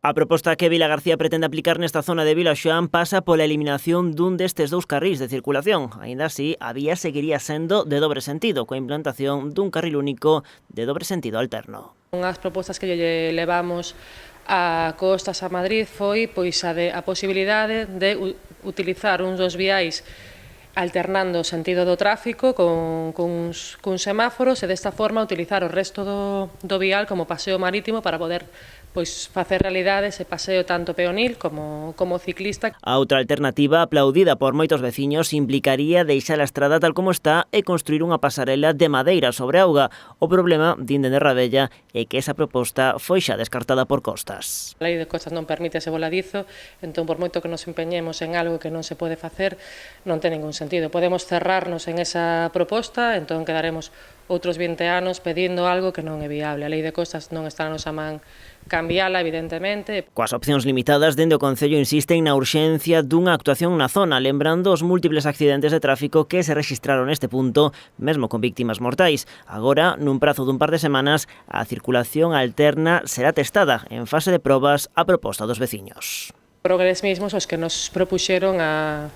A proposta que Vilagarcía pretende aplicar nesta zona de Vilaxoán pasa pola eliminación dun destes dous carrís de circulación. Aínda así, a vía seguiría sendo de dobre sentido, coa implantación dun carril único de dobre sentido alterno. Unhas propostas que lle levamos a Costas a Madrid foi pois a posibilidade de utilizar uns dos viais alternando o sentido do tráfico con semáforos e desta forma utilizar o resto do vial como paseo marítimo para poder pois facer realidade ese paseo tanto peonil como ciclista. A outra alternativa, aplaudida por moitos veciños, implicaría deixar a estrada tal como está e construir unha pasarela de madeira sobre auga. O problema, din dende Rabella, é que esa proposta foi xa descartada por Costas. A lei de Costas non permite ese voladizo, entón por moito que nos empeñemos en algo que non se pode facer, non ten ningún sentido. Podemos cerrarnos en esa proposta, entón quedaremos outros 20 anos pedindo algo que non é viable. A lei de Costas non está na nosa man cambiala, evidentemente. Coas opcións limitadas, dende o Concello insisten na urxencia dunha actuación na zona, lembrando os múltiples accidentes de tráfico que se rexistraron neste punto, mesmo con víctimas mortais. Agora, nun prazo dun par de semanas, a circulación alterna será testada en fase de probas a proposta dos veciños. Progres mesmos os que nos propuxeron a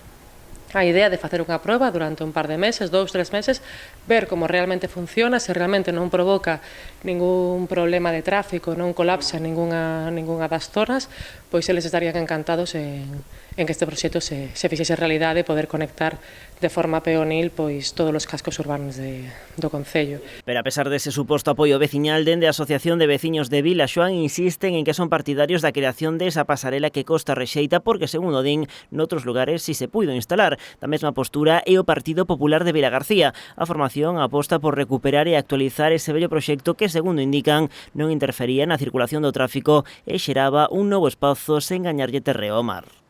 idea de facer unha proba durante un par de meses, 2-3 meses, ver como realmente funciona, se realmente non provoca ningún problema de tráfico, non colapsa ningunha das zonas, pois eles estarían encantados en que este proxecto se fixese realidade e poder conectar de forma peonil pois todos os cascos urbanos do Concello. Pero a pesar dese suposto apoio veciñal, dende a Asociación de Veciños de Vilaxoán insisten en que son partidarios da creación desa pasarela que Costa rexeita porque, segundo din, noutros lugares si se puido instalar. Da mesma postura é o Partido Popular de Vilagarcía. A formación aposta por recuperar e actualizar ese vello proxecto que, segundo indican, non interfería na circulación do tráfico e xeraba un novo espazo sen gañarlle terreo ao mar.